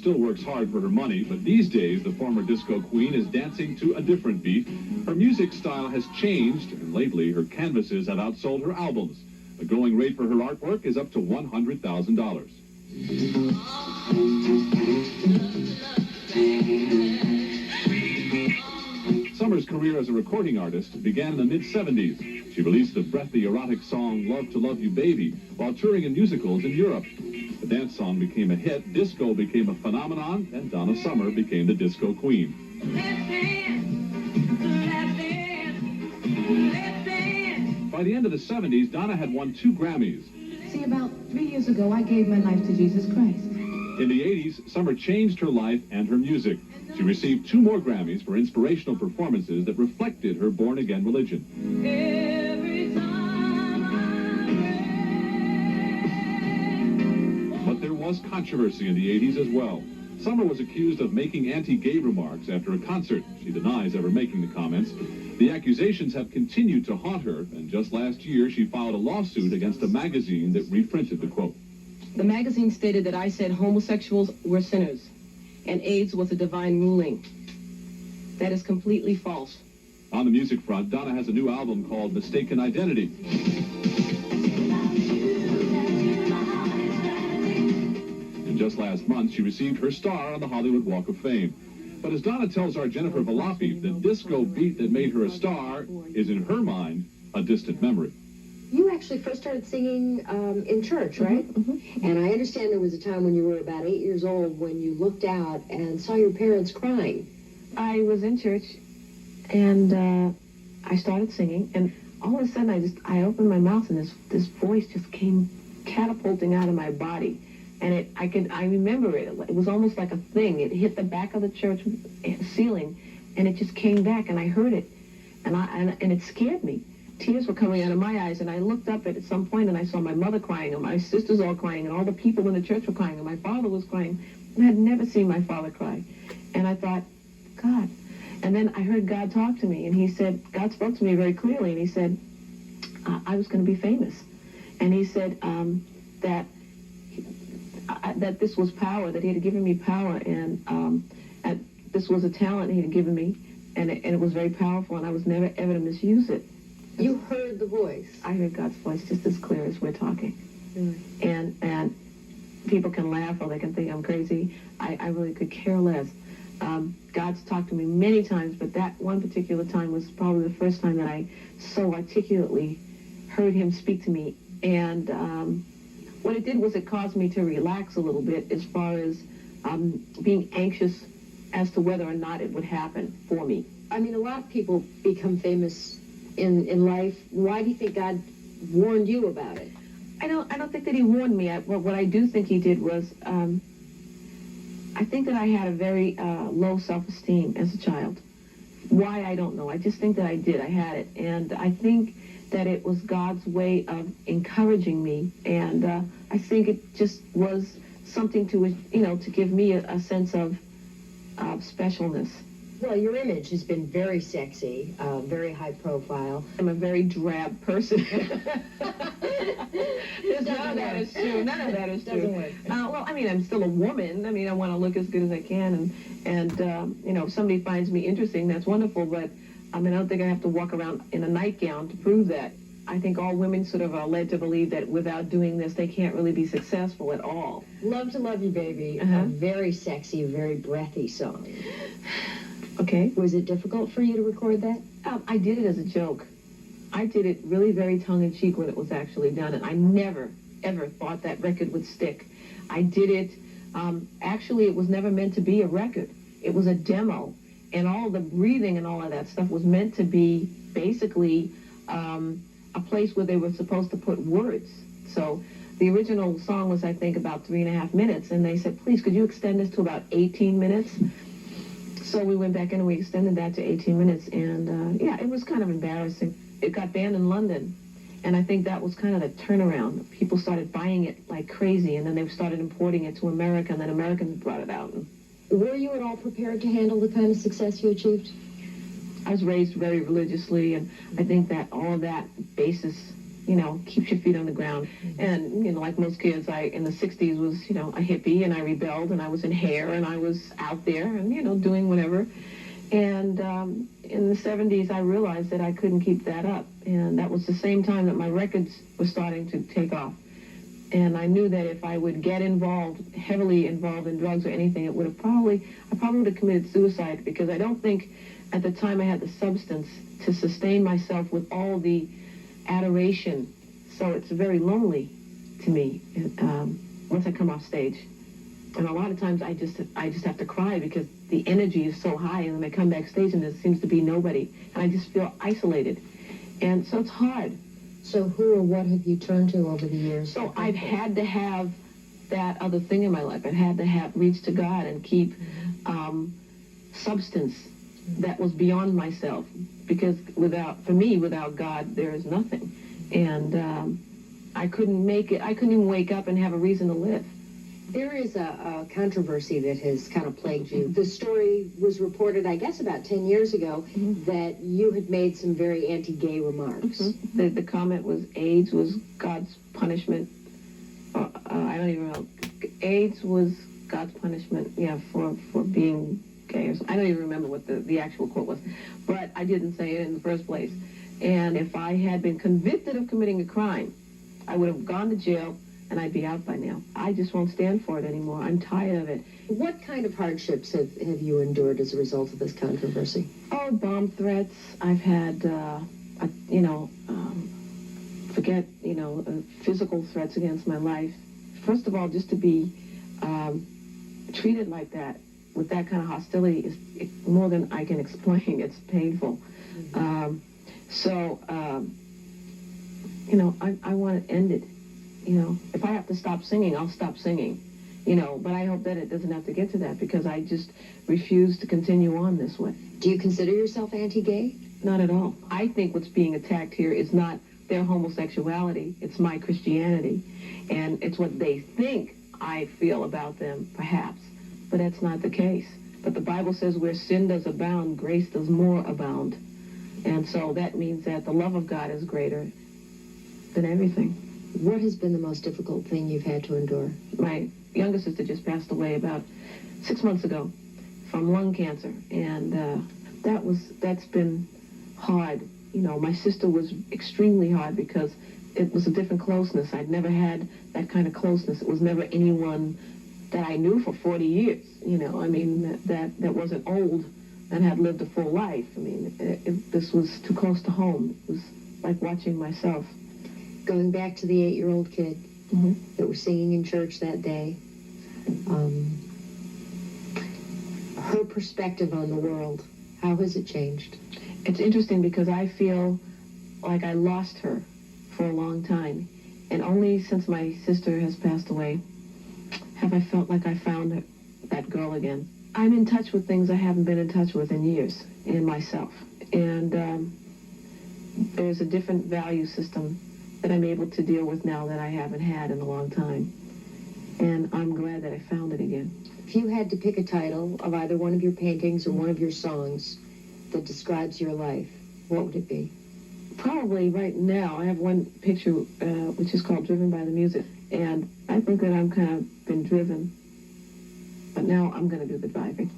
still works hard for her money, but these days the former disco queen is dancing to a different beat. Her music style has changed, and lately her canvases have outsold her albums. The going rate for her artwork is up to $100,000. Summer's career as a recording artist began in the mid-'70s. She released the breathy, erotic song Love to Love You Baby while touring in musicals in Europe. The dance song became a hit, disco became a phenomenon, and Donna Summer became the disco queen. By the end of the 70s, Donna had won 2 Grammys. See, about 3 years ago, I gave my life to Jesus Christ. In the 80s, Summer changed her life and her music. She received 2 more Grammys for inspirational performances that reflected her born-again religion. Every time I pray. But there was controversy in the 80s as well. Summer was accused of making anti-gay remarks after a concert. She denies ever making the comments. The accusations have continued to haunt her, and just last year she filed a lawsuit against a magazine that reprinted the quote. The magazine stated that I said homosexuals were sinners and AIDS was a divine ruling. That is completely false. On the music front, Donna has a new album called Mistaken Identity. And just last month, she received her star on the Hollywood Walk of Fame. But as Donna tells our Jennifer Valapi, the disco beat that made her a star is, in her mind, a distant memory. You actually first started singing in church, right? And I understand there was a time when you were about 8 years old when you looked out and saw your parents crying. I was in church, and I started singing, and all of a sudden I opened my mouth, and this voice just came catapulting out of my body. And I remember it. It was almost like a thing. It hit the back of the church ceiling, and it just came back, and I heard it, and it scared me. Tears were coming out of my eyes, and I looked up at some point, and I saw my mother crying, and my sisters all crying, and all the people in the church were crying, and my father was crying. And I had never seen my father cry. And I thought, God. And then I heard God talk to me, and he said, God spoke to me very clearly, and he said, I was going to be famous. And he said that this was power, that he had given me power, and this was a talent he had given me, and it was very powerful, and I was never ever to misuse it. You heard the voice. I heard God's voice just as clear as we're talking. And people can laugh or they can think I'm crazy. I really could care less. God's talked to me many times, but that one particular time was probably the first time that I so articulately heard him speak to me. And what it did was it caused me to relax a little bit as far as being anxious as to whether or not it would happen for me. I mean, a lot of people become famous in life. Why do you think God warned you about it? I don't think that he warned me. What I do think he did was, I think that I had a very low self-esteem as a child. Why, I don't know. I just think that I did. I had it. And I think that it was God's way of encouraging me. And I think it just was something to, to give me a sense of specialness. Well, your image has been very sexy, very high profile. I'm a very drab person. None of that is true. None of that is true. Doesn't work. Well, I mean, I'm still a woman. I mean, I want to look as good as I can. And if somebody finds me interesting, that's wonderful. But, I mean, I don't think I have to walk around in a nightgown to prove that. I think all women sort of are led to believe that without doing this, they can't really be successful at all. Love to Love You Baby, a very sexy, very breathy song. Okay. Was it difficult for you to record that? I did it as a joke. I did it really very tongue-in-cheek when it was actually done, and I never, ever thought that record would stick. I did it, actually it was never meant to be a record. It was a demo, and all the breathing and all of that stuff was meant to be basically a place where they were supposed to put words. So the original song was, I think, about 3.5 minutes, and they said, please, could you extend this to about 18 minutes? So we went back in and we extended that to 18 minutes, and yeah, it was kind of embarrassing. It got banned in London, and I think that was kind of the turnaround. People started buying it like crazy, and then they started importing it to America, and then Americans brought it out. Were you at all prepared to handle the kind of success you achieved? I was raised very religiously, and I think that all of that basis keeps your feet on the ground. And, like most kids, I, in the 60s, was, a hippie, and I rebelled, and I was in hair, and I was out there, and, doing whatever. And in the 70s, I realized that I couldn't keep that up. And that was the same time that my records were starting to take off. And I knew that if I would get heavily involved in drugs or anything, I probably would have committed suicide, because I don't think at the time I had the substance to sustain myself with all the adoration. So it's very lonely to me once I come off stage. And a lot of times I just have to cry, because the energy is so high, and then I come backstage and there seems to be nobody, and I just feel isolated. And so it's hard. So who or what have you turned to over the years? So I've had to have that other thing in my life. I've had to have reach to God and keep substance that was beyond myself, because without God, there is nothing. And I couldn't make it. I couldn't even wake up and have a reason to live. There is a controversy that has kind of plagued you. The story was reported, I guess, about 10 years ago, that you had made some very anti-gay remarks. The comment was AIDS was God's punishment. I don't even know. AIDS was God's punishment, for being gay. Or I don't even remember what the actual quote was. But I didn't say it in the first place. And if I had been convicted of committing a crime, I would have gone to jail, and I'd be out by now. I just won't stand for it anymore. I'm tired of it. What kind of hardships have you endured as a result of this controversy? Oh, bomb threats. I've had, physical threats against my life. First of all, just to be treated like that, with that kind of hostility, is more than I can explain. It's painful. I want to end it. If I have to stop singing, I'll stop singing. But I hope that it doesn't have to get to that, because I just refuse to continue on this way. Do you consider yourself anti-gay? Not at all. I think what's being attacked here is not their homosexuality, it's my Christianity. And it's what they think I feel about them, perhaps. But that's not the case. But the Bible says where sin does abound, grace does more abound. And so that means that the love of God is greater than everything. What has been the most difficult thing you've had to endure? My younger sister just passed away about 6 months ago from lung cancer, and that's been hard. My sister was extremely hard, because it was a different closeness. I'd never had that kind of closeness. It was never anyone that I knew for 40 years. That wasn't old and had lived a full life. This was too close to home. It was like watching myself. Going back to the 8-year-old kid that was singing in church that day, her perspective on the world, how has it changed? It's interesting, because I feel like I lost her for a long time. And only since my sister has passed away have I felt like I found that girl again. I'm in touch with things I haven't been in touch with in years, in myself. And there's a different value system that I'm able to deal with now that I haven't had in a long time. And I'm glad that I found it again. If you had to pick a title of either one of your paintings or one of your songs that describes your life, what would it be? Probably right now, I have one picture which is called Driven by the Music. And I think that I'm kind of been driven. But now I'm going to do the driving.